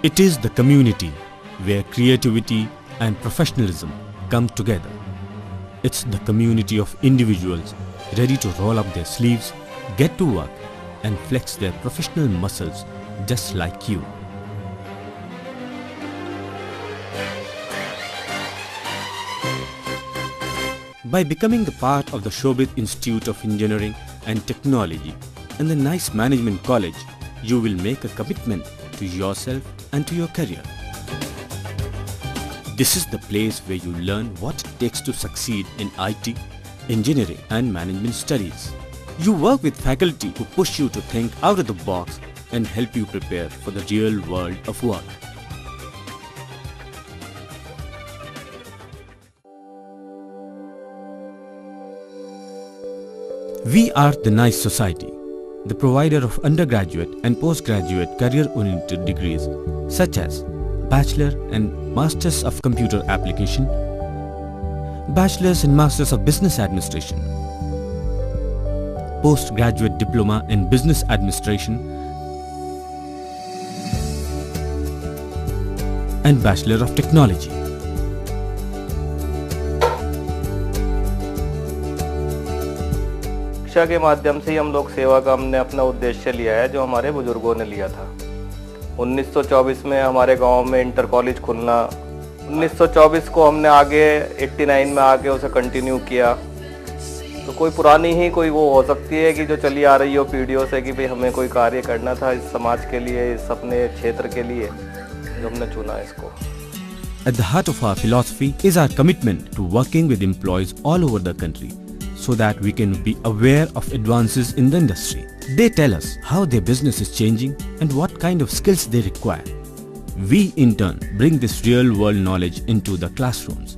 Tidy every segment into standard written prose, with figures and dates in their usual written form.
It is the community where creativity and professionalism come together. It's the community of individuals ready to roll up their sleeves, get to work and flex their professional muscles just like you. By becoming a part of the Shobhit Institute of Engineering and Technology and the NICE Management College, you will make a commitment to yourself and to your career. This is the place where you learn what it takes to succeed in IT, engineering and management studies. You work with faculty who push you to think out of the box and help you prepare for the real world of work. We are the NICE Society, the provider of undergraduate and postgraduate career-oriented degrees such as Bachelor and Masters of Computer Application, Bachelors and Masters of Business Administration, Postgraduate Diploma in Business Administration, and Bachelor of Technology. शिक्षा के माध्यम से ही हम लोग सेवा का हमने अपना उद्देश्य लिया है जो हमारे बुजुर्गों ने लिया था। 1924 में हमारे गांव में इंटर कॉलेज खुलना, 1924 को हमने आगे 89 में आके उसे कंटिन्यू किया। तो कोई पुरानी ही कोई वो हो सकती है कि जो चली आ रही हो पीढ़ियों से कि भाई हमें कोई कार्य करना था इस समाज के लिए, इस अपने क्षेत्र के लिए, जो हमने चुना इसको। At the heart of our philosophy is our commitment to working with employees all over the country, so that we can be aware of advances in the industry. They tell us how their business is changing and what kind of skills they require. We in turn bring this real world knowledge into the classrooms.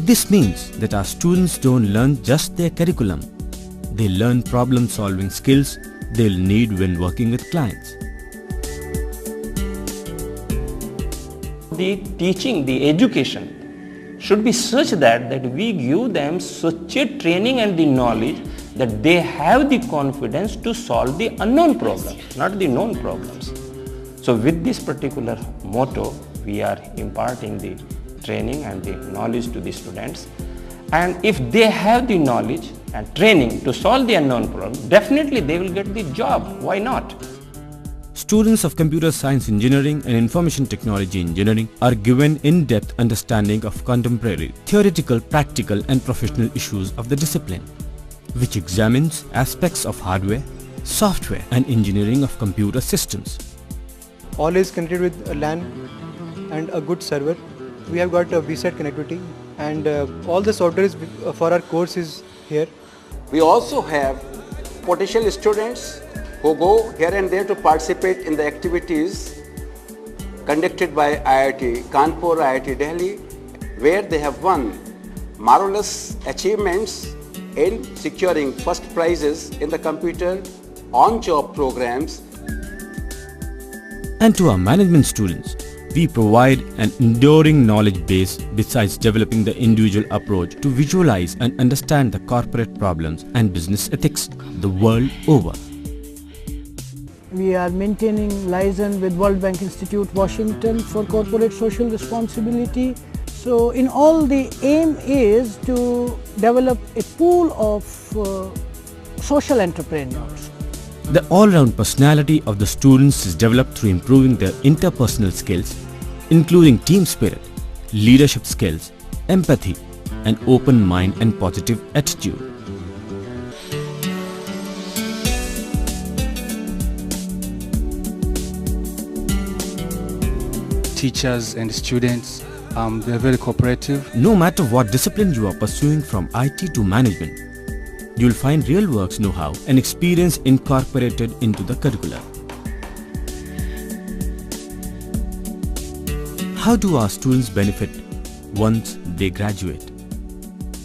This means that our students don't learn just their curriculum. They learn problem solving skills they'll need when working with clients. The teaching, the education should be such that we give them such a training and the knowledge that they have the confidence to solve the unknown problems, not the known problems. So with this particular motto, we are imparting the training and the knowledge to the students. And if they have the knowledge and training to solve the unknown problem, definitely they will get the job. Why not? Students of Computer Science Engineering and Information Technology Engineering are given in-depth understanding of contemporary theoretical, practical and professional issues of the discipline, which examines aspects of hardware, software and engineering of computer systems. All is connected with a LAN and a good server. We have got a VSAT connectivity and all the software for our course is here. We also have potential students who go here and there to participate in the activities conducted by IIT Kanpur, IIT Delhi, where they have won marvelous achievements in securing first prizes in the computer on-job programs. And to our management students, we provide an enduring knowledge base besides developing the individual approach to visualize and understand the corporate problems and business ethics the world over. We are maintaining liaison with World Bank Institute, Washington for corporate social responsibility. So in all, the aim is to develop a pool of social entrepreneurs. The all-round personality of the students is developed through improving their interpersonal skills, including team spirit, leadership skills, empathy, an open mind and positive attitude. Teachers and students, they are very cooperative. No matter what discipline you are pursuing from IT to management, you will find real works know-how and experience incorporated into the curriculum. How do our students benefit once they graduate?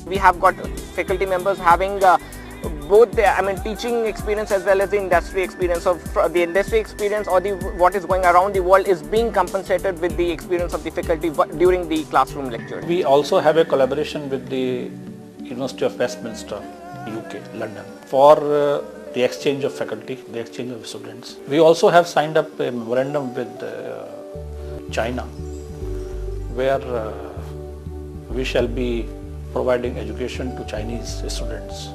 We have got faculty members having both the teaching experience as well as the industry experience. Of the industry experience or what is going around the world is being compensated with the experience of the faculty during the classroom lectures. We also have a collaboration with the University of Westminster, UK, London, for the exchange of faculty, the exchange of students. We also have signed up a memorandum with China, where we shall be providing education to Chinese students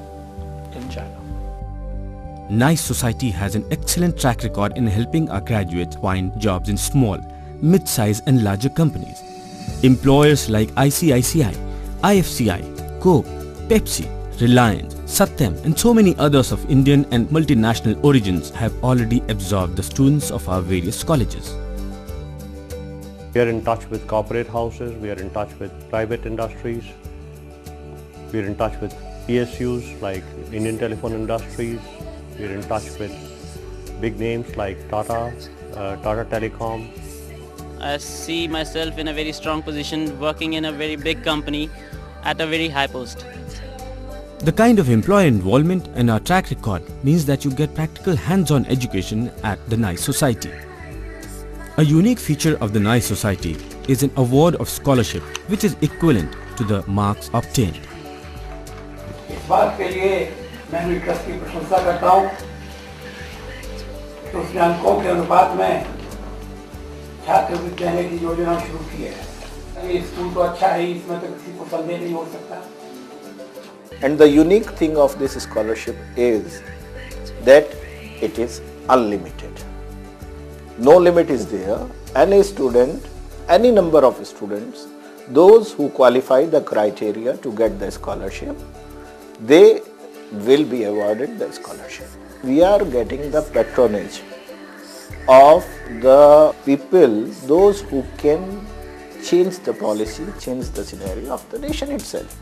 in China. Nice Society has an excellent track record in helping our graduates find jobs in small, mid-size and larger companies. Employers like ICICI, IFCI, Coke, Pepsi, Reliance, Satyam and so many others of Indian and multinational origins have already absorbed the students of our various colleges. We are in touch with corporate houses, we are in touch with private industries, we are in touch with PSUs like Indian Telephone Industries, we are in touch with big names like Tata, Tata Telecom. I see myself in a very strong position working in a very big company at a very high post. The kind of employer involvement and our track record means that you get practical hands-on education at the Nice Society. A unique feature of the Nice Society is an award of scholarship which is equivalent to the marks obtained. इस बात के लिए मैं unit trust की प्रशंसा करता हूँ कि उसने अंकों के अनुपात में छात्रवृत्ति देने की योजना शुरू की है। ये स्कूल तो अच्छा है, इसमें तो किसी को संदेह नहीं हो सकता। And the unique thing of this scholarship is that it is unlimited. No limit is there. Any student, any number of students, those who qualify the criteria to get the scholarship, they will be awarded the scholarship. We are getting the patronage of the people, those who can change the policy, change the scenario of the nation itself.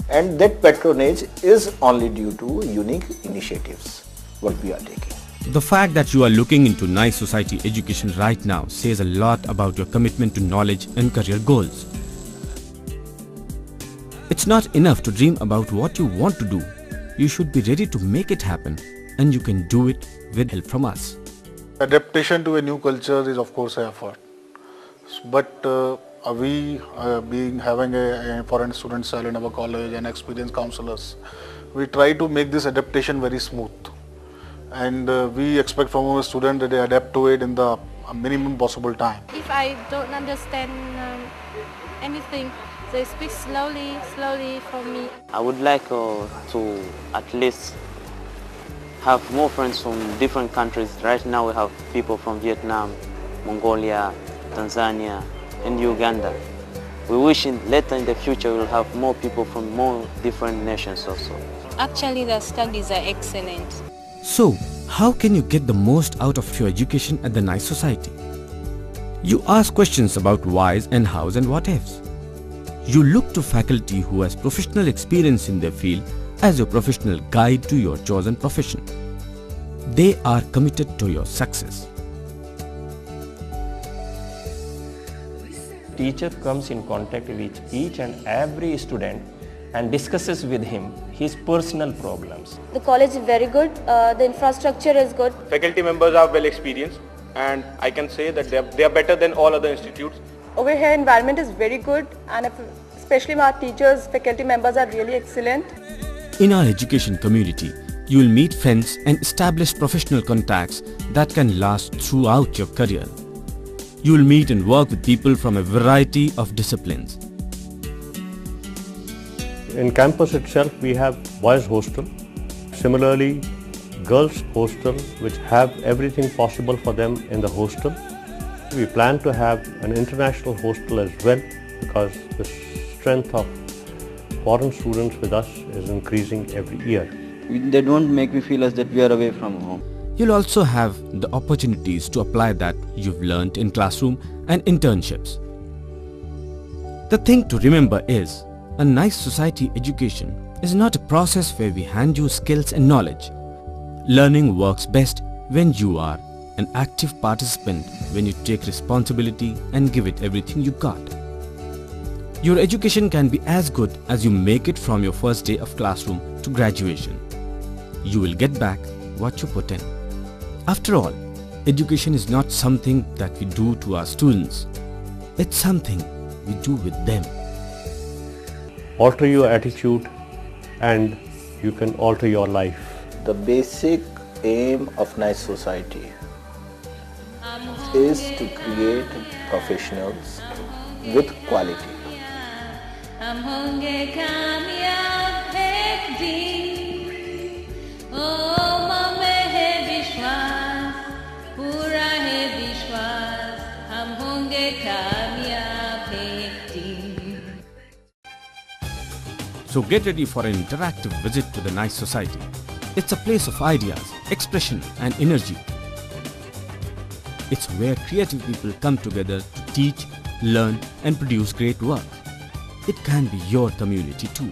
And that patronage is only due to unique initiatives what we are taking. The fact that you are looking into Nice Society education right now says a lot about your commitment to knowledge and career goals. It's not enough to dream about what you want to do. You should be ready to make it happen, and you can do it with help from us. Adaptation to a new culture is of course an effort, but we having a foreign student cell in our college and experienced counselors, we try to make this adaptation very smooth, and we expect from our students that they adapt to it in the minimum possible time. If I don't understand anything, they speak slowly for me. I would like to at least have more friends from different countries. Right now we have people from Vietnam, Mongolia, Tanzania and Uganda. We wish later in the future we'll have more people from more different nations also. Actually, the studies are excellent. So, how can you get the most out of your education at the Nice Society? You ask questions about whys and hows and what ifs. You look to faculty who has professional experience in their field as your professional guide to your chosen profession. They are committed to your success. Teacher comes in contact with each and every student and discusses with him his personal problems. The college is very good, the infrastructure is good. Faculty members are well experienced and I can say that they are better than all other institutes. Over here environment is very good and especially our teachers, faculty members are really excellent. In our education community, you will meet friends and establish professional contacts that can last throughout your career. You will meet and work with people from a variety of disciplines. In campus itself, we have boys hostel. Similarly, girls hostel, which have everything possible for them in the hostel. We plan to have an international hostel as well because the strength of foreign students with us is increasing every year. They don't make me feel as that we are away from home. You'll also have the opportunities to apply that you've learned in classroom and internships. The thing to remember is, a Nice Society education is not a process where we hand you skills and knowledge. Learning works best when you are an active participant, when you take responsibility and give it everything you got. Your education can be as good as you make it from your first day of classroom to graduation. You will get back what you put in. After all, education is not something that we do to our students. It's something we do with them. Alter your attitude and you can alter your life. The basic aim of Nice Society is to create professionals with quality. हम होंगे कामयाब एक दिन, ओ मन में है विश्वास, पूरा है विश्वास, हम होंगे कामयाब एक दिन. So get ready for an interactive visit to the Nice Society. It's a place of ideas, expression and energy. It's where creative people come together to teach, learn and produce great work. It can be your community too.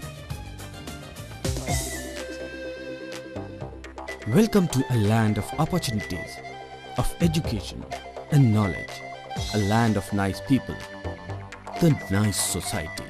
Welcome to a land of opportunities, of education and knowledge. A land of nice people. The Nice Society.